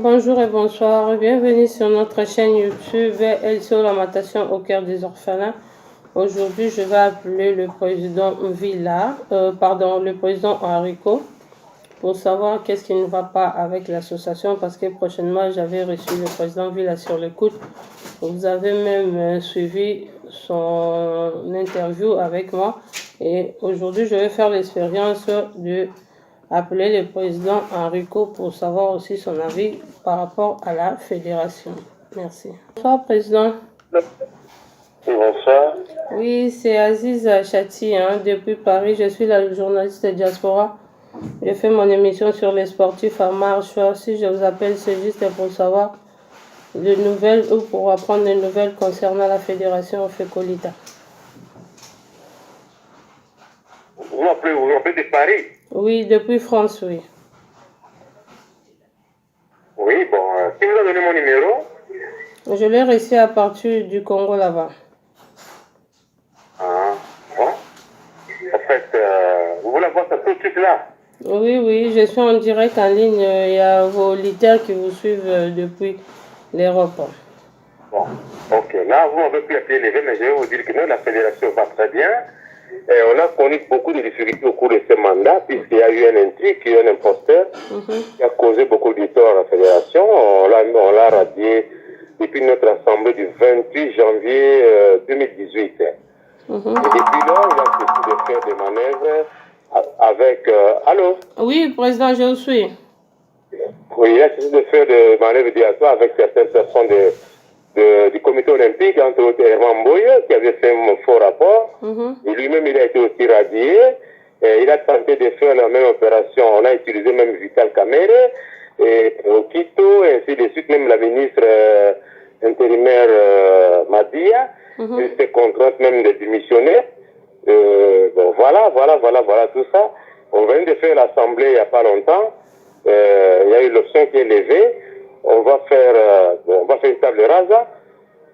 Bonjour et bonsoir, bienvenue sur notre chaîne YouTube LCO Lamentation au cœur des orphelins. Aujourd'hui, je vais appeler le président le président Haricot pour savoir qu'est-ce qui ne va pas avec l'association parce que prochainement, j'avais reçu le président Villa sur l'écoute. Vous avez même suivi son interview avec moi et aujourd'hui, je vais faire l'expérience de appeler le président Haricot pour savoir aussi son avis par rapport à la fédération. Merci. Bonsoir, président. Bonsoir. Oui, c'est Aziz Chati, depuis Paris. Je suis la journaliste de Diaspora. Je fais mon émission sur les sportifs à marche. Si je vous appelle, c'est juste pour savoir des nouvelles ou pour apprendre des nouvelles concernant la fédération Fécolita. Vous m'appelez de Paris? Oui, depuis France, oui. Oui, bon, qui vous a donné mon numéro? Je l'ai reçu à partir du Congo là-bas. Ah, bon. En fait, vous voulez voir ça tout de suite là? Oui, je suis en direct en ligne. Il y a vos leaders qui vous suivent depuis l'Europe. Bon, ok. Là, vous m'avez pu appeler levé, mais je vais vous dire que nous, la fédération va très bien. Et on a connu beaucoup de difficultés au cours de ce mandat, puisqu'il y a eu un intrigue, il y a eu un imposteur qui a causé beaucoup de tort à la fédération. On l'a radié depuis notre assemblée du 28 janvier 2018. Et depuis là, il a cessé de faire des manœuvres avec... allô? Oui, président, je vous suis. Oui, il a cessé de faire des manœuvres dilatoires avec certaines personnes du comité olympique, entre autres Herman Boye, qui avait fait un faux rapport. Et lui-même, il a été aussi radié. Et il a tenté de faire la même opération. On a utilisé même Vital Kamere, et Okito, et ainsi de suite, même la ministre intérimaire Madia. Il s'est contrainte même de démissionner. Bon, voilà, tout ça. On vient de faire l'assemblée il n'y a pas longtemps. Il y a eu l'option qui est levée. On va faire une table rasa.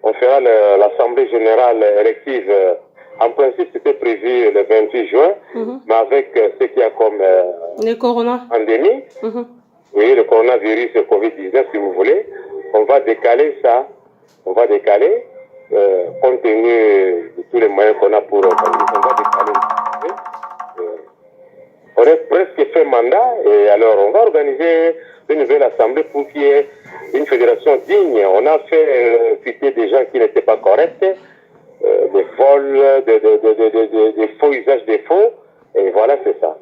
On fera l'assemblée générale élective. En principe, c'était prévu le 28 juin, mais avec ce qu'il y a comme pandémie, oui, le coronavirus, le Covid-19, si vous voulez, on va décaler ça. On va décaler, compte tenu de tous les moyens qu'on a pour organiser, on va décaler. On est presque fait mandat, et alors on va organiser une nouvelle assemblée pour qu'il y ait une fédération digne. On a fait citer des gens qui n'étaient pas corrects, des vols, des faux usages des faux, et voilà, c'est ça.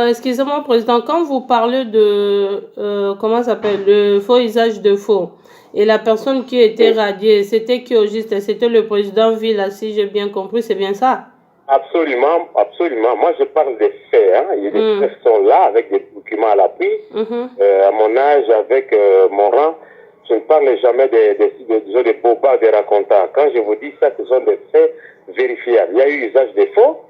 Excusez-moi, président, quand vous parlez de, comment ça s'appelle, le faux usage de faux, et la personne qui était radiée, c'était qui au juste? C'était le président Villa, si j'ai bien compris, c'est bien ça? Absolument. Moi, je parle des faits. Il y a des personnes là avec des documents à l'appui. À mon âge, avec mon rang, je ne parle jamais des bobards, des racontants. Quand je vous dis ça, ce sont des faits vérifiables. Il y a eu usage des faux,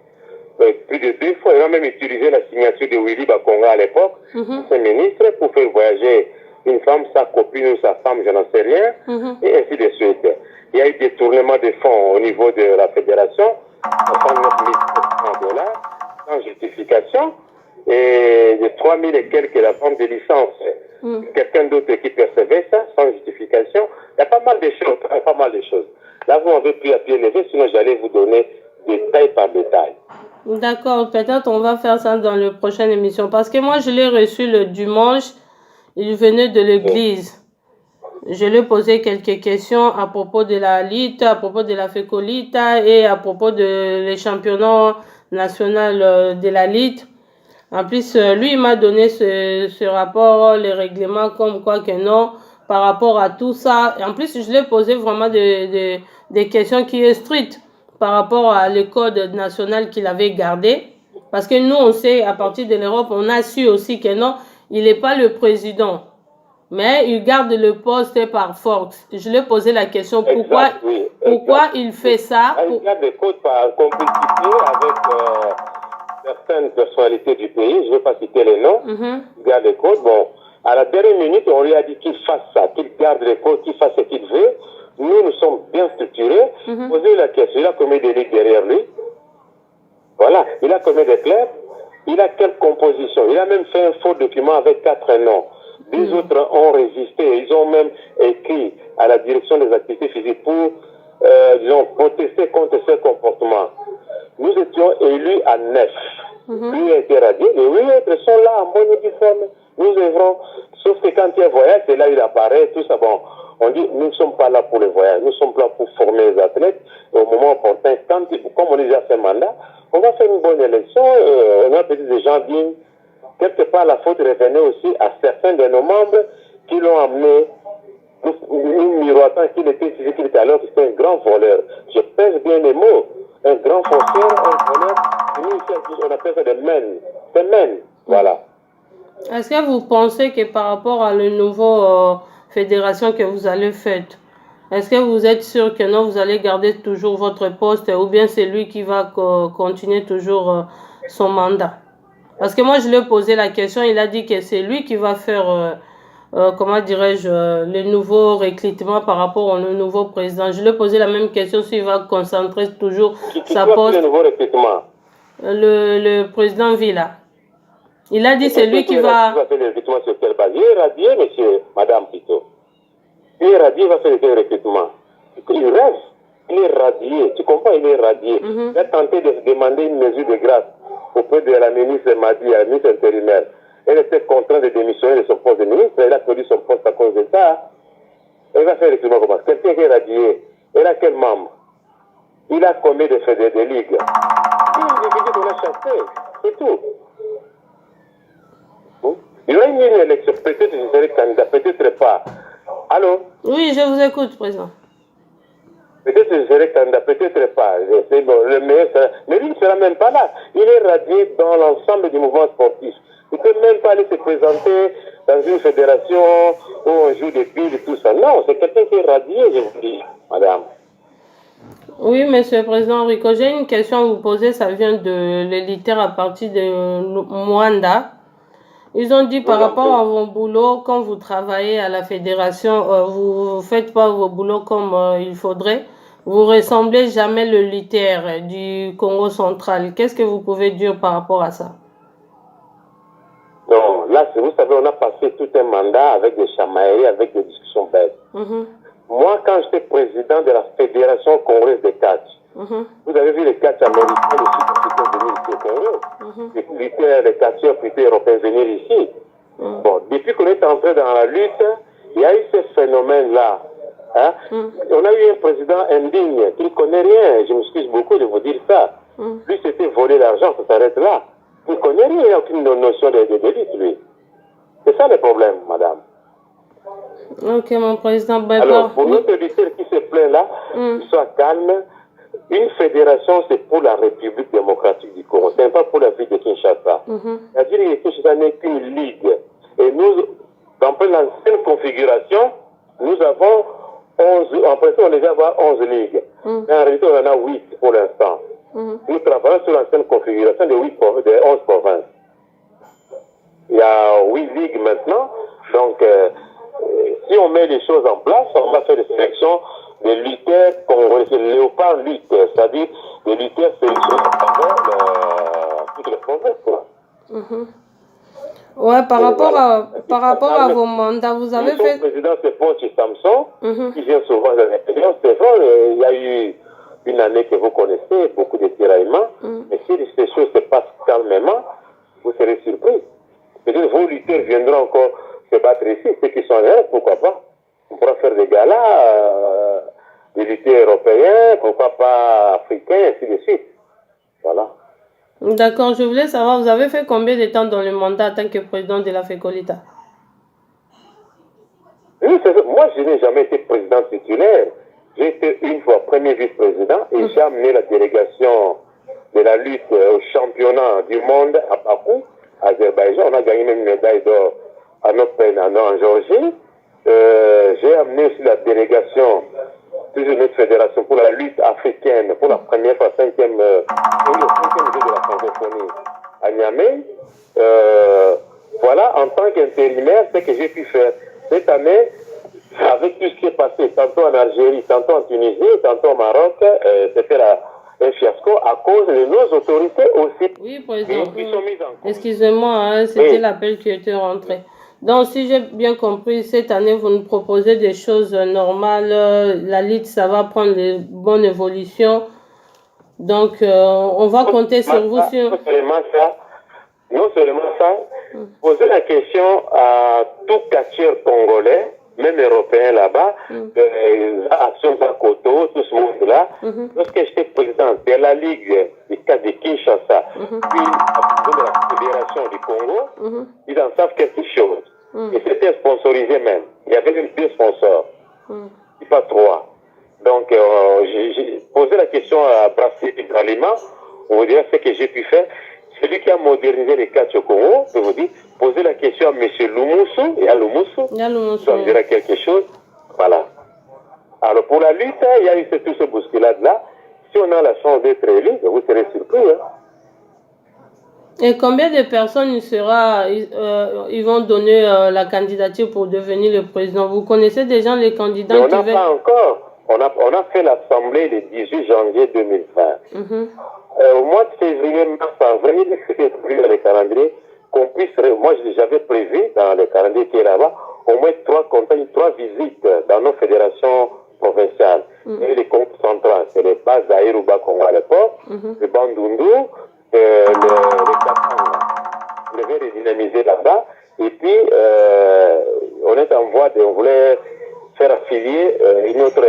plus de 2 fois. Il a même utilisé la signature de Willy Bakonga à l'époque, ce ministre, pour faire voyager une femme, sa copine ou sa femme, je n'en sais rien, et ainsi de suite. Il y a eu détournement de fonds au niveau de la fédération, 69 700 $ sans justification, et de 3 000 et quelques la vente de licence. Quelqu'un d'autre qui percevait ça sans justification. Il y a pas mal de choses. Là, vous m'avez pu appuyer levé, sinon j'allais vous donner détail par détail. D'accord, peut-être on va faire ça dans la prochaine émission. Parce que moi, je l'ai reçu le dimanche. Il venait de l'église. Je lui ai posé quelques questions à propos de la lutte, à propos de la Fécolita et à propos de les championnats nationaux de la lutte. En plus, lui, il m'a donné ce rapport, les règlements, comme quoi que non, par rapport à tout ça. Et en plus, je lui ai posé vraiment des questions qui sont strictes par rapport à le code national qu'il avait gardé. Parce que nous, on sait, à partir de l'Europe, on a su aussi que non, il n'est pas le président. Mais il garde le poste par force. Je lui ai posé la question, pourquoi il fait ça? Il garde le poste par complicité avec certaines personnalités du pays. Je ne vais pas citer les noms. Il garde le code. Bon, à la dernière minute, on lui a dit qu'il fasse ça, qu'il garde le code, qu'il fasse ce qu'il veut. Nous sommes bien structurés. Posez la question. Il a combien de ligues derrière lui? Voilà. Il a combien de clubs? Il a quelle composition? Il a même fait un faux document avec 4 noms. Deux autres ont résisté. Ils ont même écrit à la direction des activités physiques pour, disons, protester contre ce comportement. Nous étions élus à 9. Lui a été radié. Les 8 autres sont là en bonne uniforme. Nous œuvrons. Sauf que quand il y a un voyage, c'est là il apparaît, tout ça. Bon, on dit, nous ne sommes pas là pour le voyage. Nous sommes là pour former les athlètes. Et au moment opportun, comme on a déjà fait mandat, on va faire une bonne élection. On a peut-être des gens dignes. Quelque part, la faute revenait aussi à certains de nos membres qui l'ont amené, nous miroitant qu'il était physique, alors que c'était un grand voleur. Je pèse bien les mots. Un grand foncier, un voleur. Nous, ici, on appelle ça des men. Des men, voilà. Est-ce que vous pensez que par rapport à la nouvelle fédération que vous allez faire, est-ce que vous êtes sûr que non, vous allez garder toujours votre poste ou bien c'est lui qui va continuer toujours son mandat? Parce que moi, je lui ai posé la question, il a dit que c'est lui qui va faire, comment dirais-je, le nouveau recrutement par rapport au nouveau président. Je lui ai posé la même question s'il va concentrer toujours sa poste. Le nouveau recrutement? Le président Villa. Il a dit c'est lui qui va... Il va faire le recrutement sur quelle base? Il est radié, monsieur, madame plutôt. Il est radié, il va faire le recrutement. Il rêve. Il est radié. Tu comprends? Il est radié. Il a tenté de demander une mesure de grâce auprès de la ministre Madi, la ministre intérimaire. Elle était contrainte de démissionner de son poste de ministre. Elle a perdu son poste à cause de ça. Elle va faire le recrutement comment? Quelqu'un qui est radié. Elle a quel membre? Il a combien de fédérés de ligues? Il individu qu'on a chassé. C'est tout. Il y aura une élection, peut-être je serai candidat, peut-être pas. Allô? Oui, je vous écoute, président. Peut-être je serai candidat, peut-être pas. C'est bon, le meilleur sera... Mais lui, il ne sera même pas là. Il est radié dans l'ensemble du mouvement sportif. Il ne peut même pas aller se présenter dans une fédération où on joue des piles et tout ça. Non, c'est quelqu'un qui est radié, je vous dis, madame. Oui, monsieur le président Rico, j'ai une question à vous poser. Ça vient de l'élitaire à partir de Mwanda. Ils ont dit par rapport à vos boulots, quand vous travaillez à la fédération, vous ne faites pas vos boulots comme il faudrait. Vous ressemblez jamais le lutteur du Congo central. Qu'est-ce que vous pouvez dire par rapport à ça? Non, là, vous savez, on a passé tout un mandat avec des chamailleries, avec des discussions bêtes. Moi, quand j'étais président de la Fédération congolaise de catch, vous avez vu les catchs américains, les sud-africains venir ici au Congo. Les lutteurs, les catcheurs plutôt européens venir ici. Bon, depuis qu'on est entré dans la lutte, il y a eu ce phénomène-là. Hein? On a eu un président indigne qui ne connaît rien. Je m'excuse beaucoup de vous dire ça. Lui, c'était voler l'argent, ça s'arrête là. Il ne connaît rien, il n'a aucune notion de lutte, lui. C'est ça le problème, madame. Ok, mon président. Alors, pour notre lutteur qui se plaint là, il soit calme. Une fédération, c'est pour la République démocratique du Congo. Ce n'est pas pour la ville de Kinshasa. C'est-à-dire que Kinshasa n'est qu'une ligue. Et nous, dans l'ancienne configuration, nous avons 11, en principe, on devait avoir 11 ligues. Mais en réalité, on en a 8 pour l'instant. Nous travaillons sur l'ancienne configuration de 11 provinces. Il y a 8 ligues maintenant. Donc, si on met les choses en place, on va faire des sélections des lutteurs congolais, c'est le léopard lutte, c'est-à-dire des lutteurs sélectionnés à toutes les provinces, quoi. Ouais, par rapport à vos mandats, vous avez fait... Le président, c'est Ponchi Samson, qui vient souvent de l'intérieur. C'est vrai, il y a eu une année que vous connaissez, beaucoup de tiraillements, mais si ces choses se passent calmement, vous serez surpris. Peut-être vos lutteurs viendront encore se battre ici, ceux qui sont là, pourquoi pas. On pourra faire des galas, des lutteurs européens, pourquoi pas africains, ainsi de suite. Voilà. D'accord, je voulais savoir, vous avez fait combien de temps dans le mandat en tant que président de la FECOLITA? Oui, moi, je n'ai jamais été président titulaire. J'ai été une fois premier vice-président et j'ai amené la délégation de la lutte au championnat du monde à Bakou, à Azerbaïdjan. On a gagné même une médaille d'or à en Géorgie. J'ai amené aussi la délégation de notre fédération pour la lutte africaine, pour la première fois, 5e jeu de la francophonie à Niamey. Voilà, en tant qu'intérimaire, ce que j'ai pu faire cette année, avec tout ce qui est passé, tantôt en Algérie, tantôt en Tunisie, tantôt au Maroc, c'était un fiasco à cause de nos autorités aussi. Oui, président. Excusez-moi, hein, c'était l'appel qui était rentré. Donc, si j'ai bien compris, cette année, vous nous proposez des choses normales. La Ligue, ça va prendre de bonnes évolutions. Donc, on va compter sur vous. Non seulement ça, poser la question à tout catcheur congolais, même européen là-bas, Action Zakoto, tout ce monde-là. Lorsque j'étais président de la Ligue du cas de Kinshasa, puis de la Fédération du Congo, ils en savent quelque chose. Et c'était sponsorisé même. Il y avait même 2 sponsors, et pas 3. Donc, j'ai posé la question à Brassé Kalima, on vous dira ce que j'ai pu faire. Celui qui a modernisé les catch au Congo, je vous dis, posez la question à M. Lumoussou, et à Lumoussou, ça me dira quelque chose. Voilà. Alors, pour la lutte, il y a eu tout ce bousculade-là. Si on a la chance d'être élu, vous serez surpris. Hein. Et combien de personnes ils vont donner la candidature pour devenir le président? Vous connaissez déjà les candidats? Mais on n'a pas encore. On a fait l'assemblée le 18 janvier 2020. Au mois de février, mars, avril, c'était prévu dans les calendriers qu'on puisse. Moi, j'avais prévu dans les calendriers qui est là-bas au moins 3 visites dans nos fédérations provinciales. Et les comptes centrales, c'est les bases d'Aïrouba Congo à l'époque, le Bandundu, les Katanga. On devait les dynamiser là-bas. Et puis, on est en voie on voulait faire affilier une autre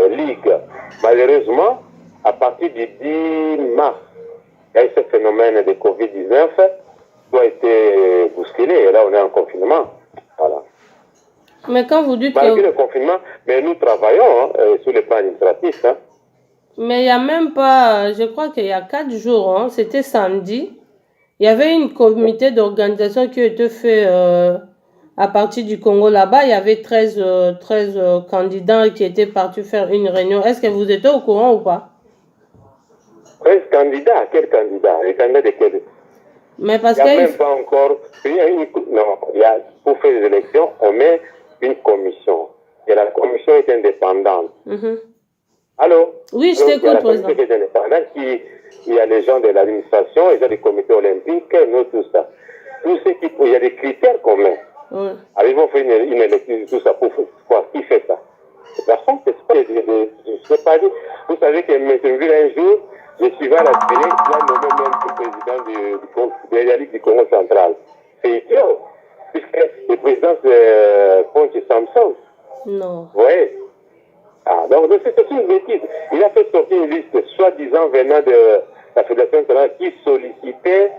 ligue. Malheureusement, à partir du 10 mars, il y a eu ce phénomène de Covid-19 qui a été bousculé. Et là, on est en confinement. Voilà. Mais quand vous dites malgré le confinement, mais nous travaillons sur le plan administratif. Hein. Mais il n'y a même pas, je crois qu'il y a 4 jours, hein, c'était samedi, il y avait une comité d'organisation qui a été fait à partir du Congo là-bas. Il y avait 13 candidats qui étaient partis faire une réunion. Est-ce que vous étiez au courant ou pas? 13 candidats? Quels candidats? Les candidats de quel? Mais parce il n'y a même pas encore. Pour faire les élections, on met une commission. Et la commission est indépendante. Allô? Oui, je t'écoute, président. La commission est indépendante. Il y a les gens de l'administration, il y a des comités olympiques, nous, tout ça. Tout ce il y a des critères qu'on met. Alors, ils vont faire une élection, tout ça. Pour quoi? Qui fait ça? Personne ne sais pas. Vous savez que M. Mvila, un jour, je suivais à la télé, il a nommé même le président de la Ligue du Congo central. C'est idiot. Puisque le président, c'est Ponche Samson. Non. Oui. Ah, donc c'est une bêtise. Il a fait sortir une liste, soi-disant venant de la Fédération internationale, qui sollicitait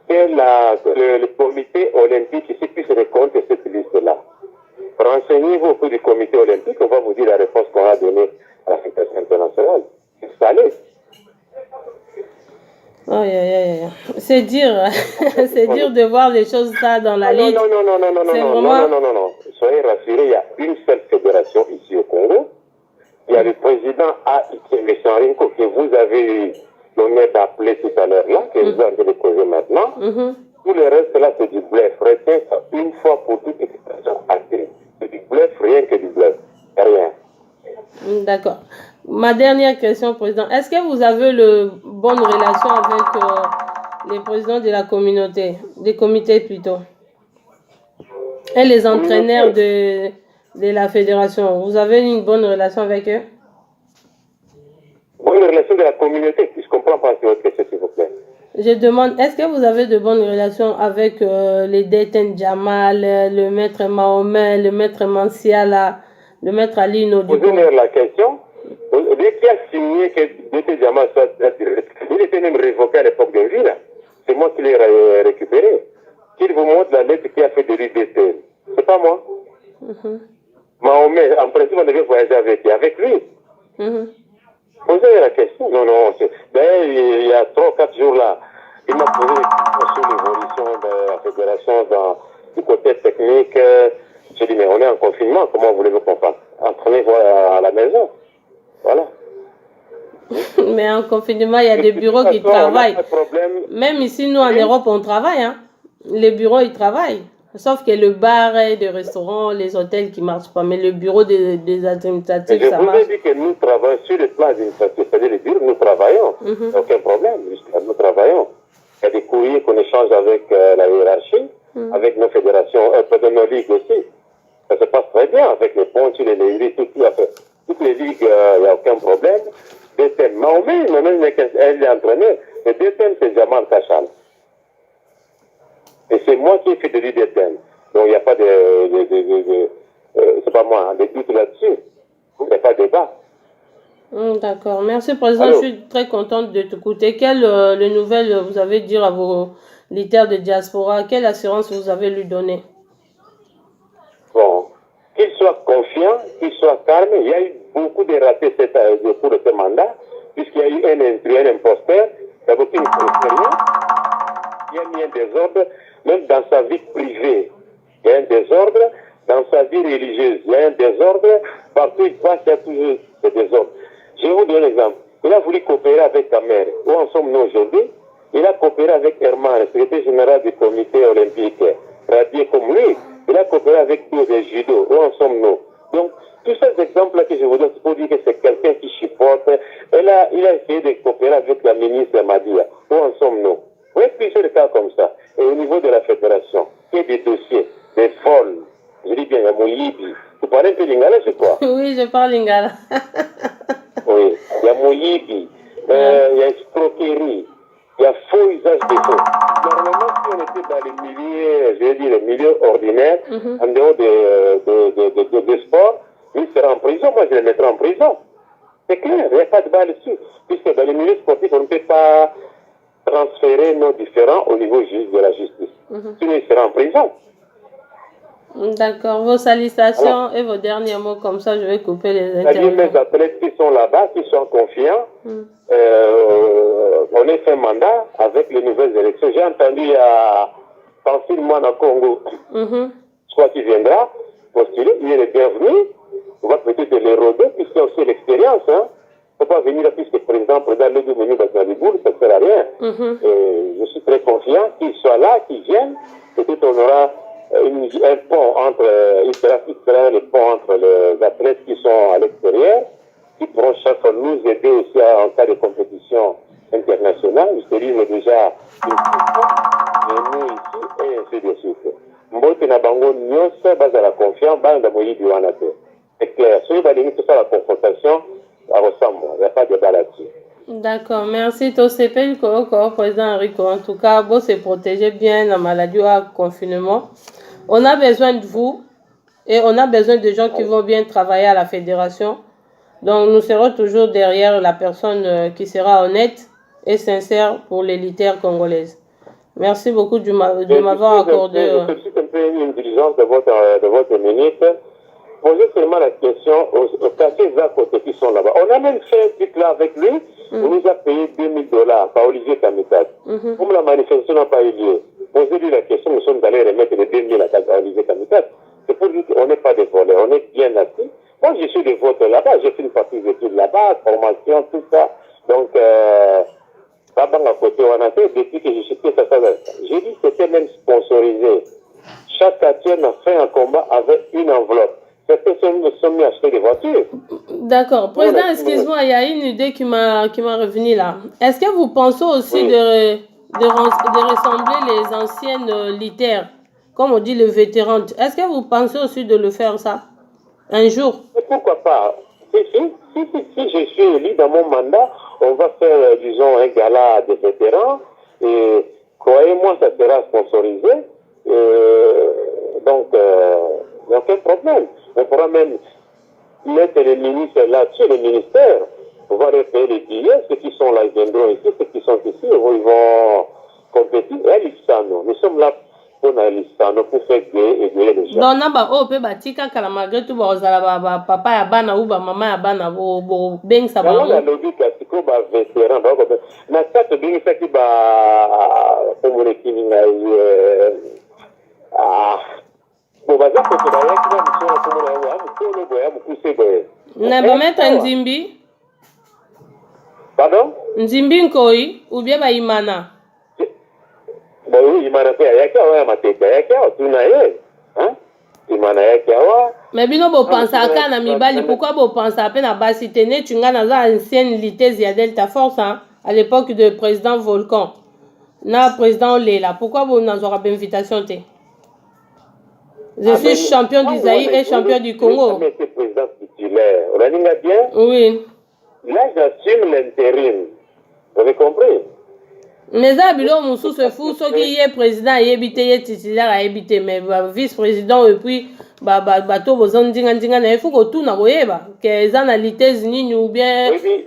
que le comité olympique ici puisse répondre à cette liste-là. Renseignez-vous auprès du comité olympique, on va vous dire la réponse qu'on a donnée à la Fédération internationale. C'est salé. C'est dur, c'est dur de voir les choses ça dans la Ligue. Non. Soyez rassurés, il y a une seule fédération ici au Congo. Il y a le président A.I.K. Mesharinko que vous avez eu l'honneur d'appeler tout à l'heure là, que vous avez déposé maintenant. Tout le reste là, c'est du bluff. Retiens ça une fois pour toutes les situations actives. C'est du bluff, rien que du bluff. Rien. D'accord. Ma dernière question, président. Est-ce que vous avez de bonnes relations avec les présidents de la communauté, des comités plutôt, et les entraîneurs de la fédération? Vous avez une bonne relation avec eux? Bonne relation de la communauté? Je ne comprends pas votre question, s'il vous plaît. Je demande, est-ce que vous avez de bonnes relations avec les Deten Jamal, le maître Mahomet, le maître Mansiala, le maître Ali Nodiko? Posez-moi la question. Dès qu'il a signé que Deten Jamal soit... Il était même révoqué à l'époque de Villa. C'est moi qui l'ai récupéré. Qu'il vous montre la lettre qui a fait de l'UDT. C'est pas moi. Mahomet, en principe, on devait voyager avec lui. Posez la question. Non. Il y a 3 ou 4 jours là, il m'a posé des questions sur l'évolution de la fédération du côté technique. J'ai dit, mais on est en confinement, comment voulez-vous qu'on fasse? Entraînez-vous à la maison. Voilà. Mais en confinement, il y a des bureaux qui travaillent. Même ici, nous, en Europe, on travaille. Hein. Les bureaux, ils travaillent. Sauf que le bar et les restaurants, les hôtels qui ne marchent pas. Mais le bureau des administratifs, ça marche. Je vous ai dit que nous travaillons sur le plan administratif. C'est-à-dire les bureaux, nous travaillons. Aucun problème. Nous travaillons. Il y a des courriers qu'on échange avec la hiérarchie. avec nos fédérations, de nos ligues aussi. Ça se passe très bien avec les ponts, les ligues, toutes les ligues, il n'y a aucun problème. DTM, Mahomet, elle est entraînée. Le DTM, c'est Jamal Kachal. Et c'est moi qui ai fait de l'IDTM. Donc il n'y a pas c'est pas moi, des doutes là-dessus. Il n'y a pas de débat. D'accord. Merci, Président. Allô? Je suis très contente de t'écouter. Quelles nouvelles vous avez dire à vos leaders de diaspora? Quelle assurance vous avez lui donner? Bon, qu'il soit confiant, qu'il soit calme. Il y a eu beaucoup de ratés pour ce mandat, puisqu'il y a eu un intrus, un imposteur, qui a beaucoup de rien. Il y a mis un désordre, même dans sa vie privée. Il y a un désordre, dans sa vie religieuse. Il y a un désordre, partout il passe, il y a toujours des désordres. Je vais vous donner un exemple. Il a voulu coopérer avec ta mère. Où en sommes-nous aujourd'hui? Il a coopéré avec Herman, le secrétaire général du comité olympique, radié comme lui. Il a coopéré avec nous des judo. Où en sommes-nous? Donc, tous ces exemples-là que je vous donne, c'est pour dire que c'est quelqu'un qui chipote. Il a essayé de coopérer avec la ministre Madia. Où en sommes-nous? Oui, puis c'est le cas comme ça. Et au niveau de la fédération, il y a des dossiers, des vols. Je dis bien, il y a Moyibi. Vous parlez un peu lingala, je crois? Oui, je parle lingala. Oui, il y a Moyibi, il y a escroquerie, il y a faux usage des faux. Normalement, si on était dans les milieux, je veux dire les milieux ordinaires, en dehors de sport, lui sera en prison. Moi, je le mettrai en prison. C'est clair, il n'y a pas de balle dessus. Puisque dans les milieux sportifs, on ne peut pas transférer nos différends au niveau de la justice. Sinon, il sera en prison. D'accord. Vos salutations et vos derniers mots, comme ça, je vais couper les interviews. Mes athlètes qui sont là-bas, qui sont confiants, on a fait un mandat avec les nouvelles élections. J'ai entendu il y a Francine Moana Congo, soit qui viendra postuler, il est le bienvenu. On va peut-être les roder, puisqu'il y a aussi l'expérience. Hein. Il ne faut pas venir là, puisque le président le devenu dans les boules, ça ne sert à rien. Je suis très confiant qu'il soit là, qu'il vienne. Peut-être on aura un pont entre, il sera le pont entre les athlètes qui sont à l'extérieur, qui pourront chaque fois nous aider aussi en cas de compétition internationale. Je te livre déjà une et nous ici, et ainsi de suite. Mbote na bango nyonso bazala confiant, banda moyibi wana te. C'est clair. Si vous allez tout ça la confrontation, ça ressemble. Il n'y a pas de débat là-dessus. D'accord, merci. Tosepe président Enrico. En tout cas, vous se protégez bien la maladie ou le confinement. On a besoin de vous et on a besoin de gens qui vont bien travailler à la fédération. Donc, nous serons toujours derrière la personne qui sera honnête et sincère pour l'élitaire congolaise. Merci beaucoup de m'avoir accordé. Je suis un peu une diligence de votre ministre. Posez seulement la question aux quartiers à côté qui sont là-bas. On a même fait un truc là avec lui. On nous a payé $2000 par Olivier Kamikaze. Comme la manifestation n'a pas eu lieu, posez-lui la question, nous sommes allés remettre les 2000 à Olivier Kamikaze. C'est pour dire qu'on n'est pas des voleurs, on est bien assis. Moi, je suis des votes là-bas, j'ai fait une partie des études là-bas, formation, tout ça. Donc, à côté, on a fait, depuis que j'ai quitté ça, j'ai dit que c'était même sponsorisé. Chaque quartier a fait un combat avec une enveloppe. Certains sont mis à acheter des voitures. D'accord. Président, excuse-moi, il y a une idée qui m'a revenu là. Est-ce que vous pensez aussi de ressembler les anciennes litaires, comme on dit les vétérans? Est-ce que vous pensez aussi de le faire ça un jour? Et pourquoi pas? Si je suis élu dans mon mandat, on va faire, disons, un gala des vétérans. Et croyez-moi, ça sera sponsorisé. Donc, il n'y a aucun problème. On pourra même mettre les ministres là-dessus, les ministères. On va leur payer les billets. Ceux qui sont là, ils viendront ici. Ceux qui sont ici, ils vont compétir. Et l'Issano, nous sommes là pour l'Issano, pour faire aider les gens. Donc, on peut batika malgré tout, papa ya bana ou maman ya bana, beng sa ba. On a logique, c'est que vétéran. Na carte beng ça qui va pour les qui Nzimbi. Pardon? Nzimbi nkoi ou bien ba imana? Oui, imana kwa yake wa mateka yake tunaye. Hein? Imana yake wa. Mais bino bo pensa aka na mibali, pourquoi bo pensa à peine à basi tene tunga na za ancienne litese ya Delta Force hein, à l'époque de président Volcan. Na président Lela, pourquoi vous n'en aurez pas invitation te? Je suis champion du Zaïre et champion du Congo. Je suis président titulaire. On a bien? Oui. Là, j'assume l'intérim. Vous avez compris? Mais ça, bilo Moussou se fout, ceux qui est président, il est titulaire, il est mais vice-président, et puis, bateau, besoin de il faut que tout n'a pas, que les analytés unis ou bien. Oui,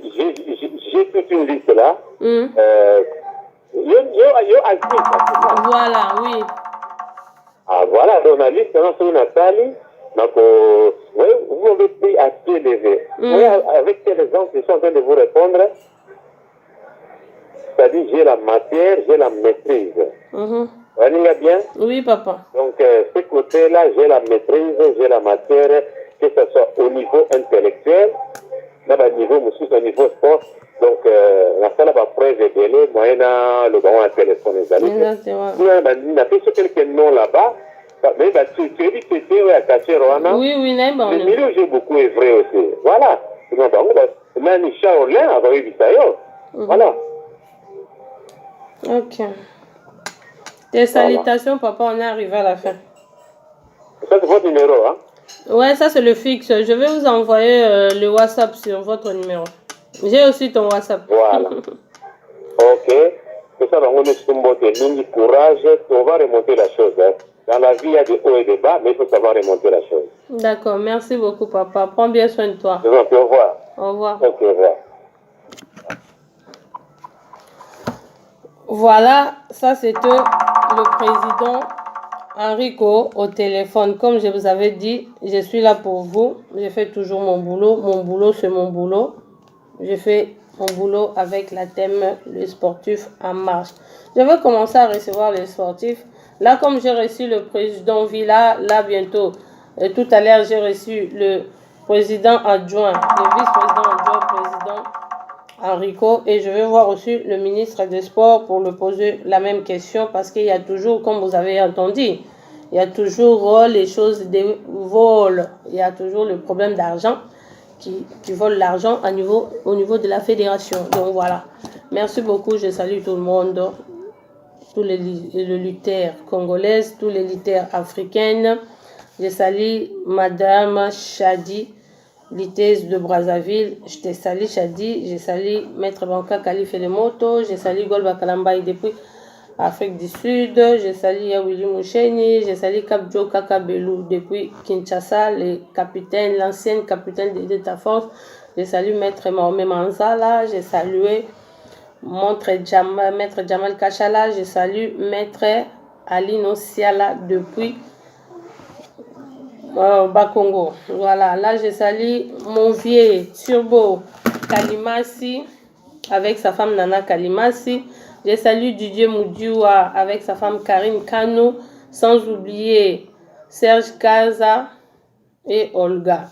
j'ai toute une liste là. Voilà, oui. Ah, voilà, donc la liste, c'est une Nathalie. Donc, oui, vous m'avez pris à pied levé. Oui, avec quels exemples je suis en train de vous répondre? C'est-à-dire, j'ai la matière, j'ai la maîtrise. Vous voyez bien? Oui, papa. Donc, ce côté-là, j'ai la maîtrise, j'ai la matière, que ce soit au niveau intellectuel, là, au niveau sport. Donc, la salle va preuve de délai, moyennant le grand téléphone. Exactement. Il a fait quelques noms là-bas. Mais tu es dit que tu es caché, Rwanda. Oui, n'est pas. Le milieu, j'ai beaucoup œuvré aussi. Voilà. Même Shaolin avait eu ça. Voilà. Ok. Tes salutations, papa, on est arrivé à la fin. Ça, c'est votre numéro, hein? Ouais, ça, c'est le fixe. Je vais vous envoyer le WhatsApp sur votre numéro. J'ai aussi ton WhatsApp. Voilà. Ok. C'est ça, on est sur le courage. On va remonter la chose. Hein. Dans la vie, il y a des hauts et des bas, mais il faut savoir remonter la chose. D'accord. Merci beaucoup, papa. Prends bien soin de toi. Au revoir. Au revoir. Ok, au revoir. Voilà, ça c'était le président Enrico au téléphone. Comme je vous avais dit, je suis là pour vous. Je fais toujours mon boulot. Mon boulot, c'est mon boulot. Je fais mon boulot avec la thème le sportif en marche. Je vais commencer à recevoir les sportifs. Là, comme j'ai reçu le président Villa, là bientôt, tout à l'heure, j'ai reçu le président adjoint, le vice-président adjoint, président Enrico, et je vais voir aussi le ministre des Sports pour lui poser la même question parce qu'il y a toujours, comme vous avez entendu, il y a toujours les choses de vol, il y a toujours le problème d'argent qui volent l'argent au niveau de la fédération. Donc voilà, merci beaucoup, je salue tout le monde, tous les lutteurs congolaises, tous les lutteurs africaines. Je salue Madame Chadi, lutteuse de Brazzaville. Je te salue Chadi, je salue Maître Banka Kalife Lemoto, je salue Golba Kalambaï depuis Afrique du Sud, je salue Yawili Moucheni, je salue Kabjo Kakabelou depuis Kinshasa, l'ancien capitaine de l'État Force, je salue Maître Mohamed Manzala, je salue Maître Jamal Kachala, je salue Maître Ali Nosiala depuis Bakongo. Voilà, là je salue mon vieux Turbo Kalimasi avec sa femme Nana Kalimasi. Je salue Didier Moudiwa avec sa femme Karine Kano, sans oublier Serge Kaza et Olga.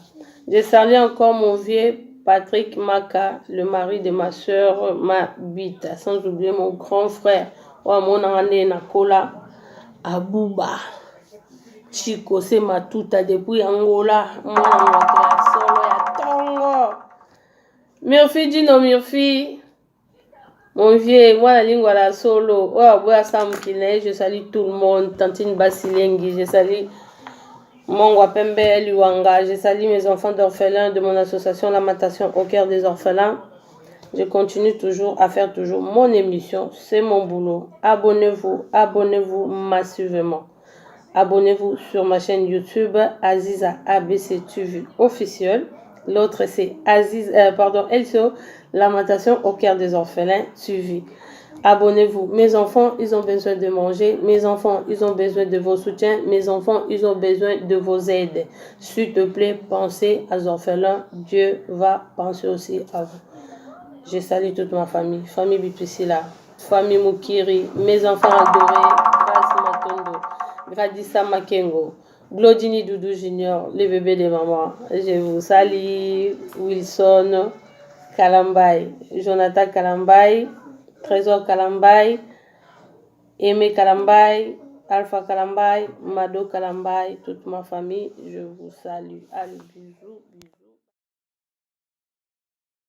Je salue encore mon vieux Patrick Maka, le mari de ma soeur Mabita, sans oublier mon grand frère mon année Nakola Abouba Chico c'est Matuta depuis Angola, mon solo ya Tongo. Murphy Dino Murphy, mon vieux, moi la lingua la solo, je salue tout le monde, Tantine Basilengi, je salue Mongwa Pembe Luanga, je salue mes enfants d'orphelins de mon association Lamentation au cœur des orphelins. Je continue toujours à faire toujours mon émission, c'est mon boulot. Abonnez-vous massivement. Abonnez-vous sur ma chaîne YouTube Aziza ABC TV officiel. L'autre c'est LCO Lamentation au cœur des orphelins TV. Abonnez-vous. Mes enfants, ils ont besoin de manger. Mes enfants, ils ont besoin de vos soutiens. Mes enfants, ils ont besoin de vos aides. S'il te plaît, pensez aux orphelins. Dieu va penser aussi à vous. Je salue toute ma famille. Famille Bipissila, famille Mukiri, mes enfants adorés, Grace Matondo, Gradissa Makengo, Glodini Doudou Junior, les bébés de maman. Je vous salue. Wilson Kalambay, Jonathan Kalambay, Trésor Kalambay, Aimé Kalambay, Alpha Kalambay, Mado Kalambay, toute ma famille, je vous salue. Allez, bisous.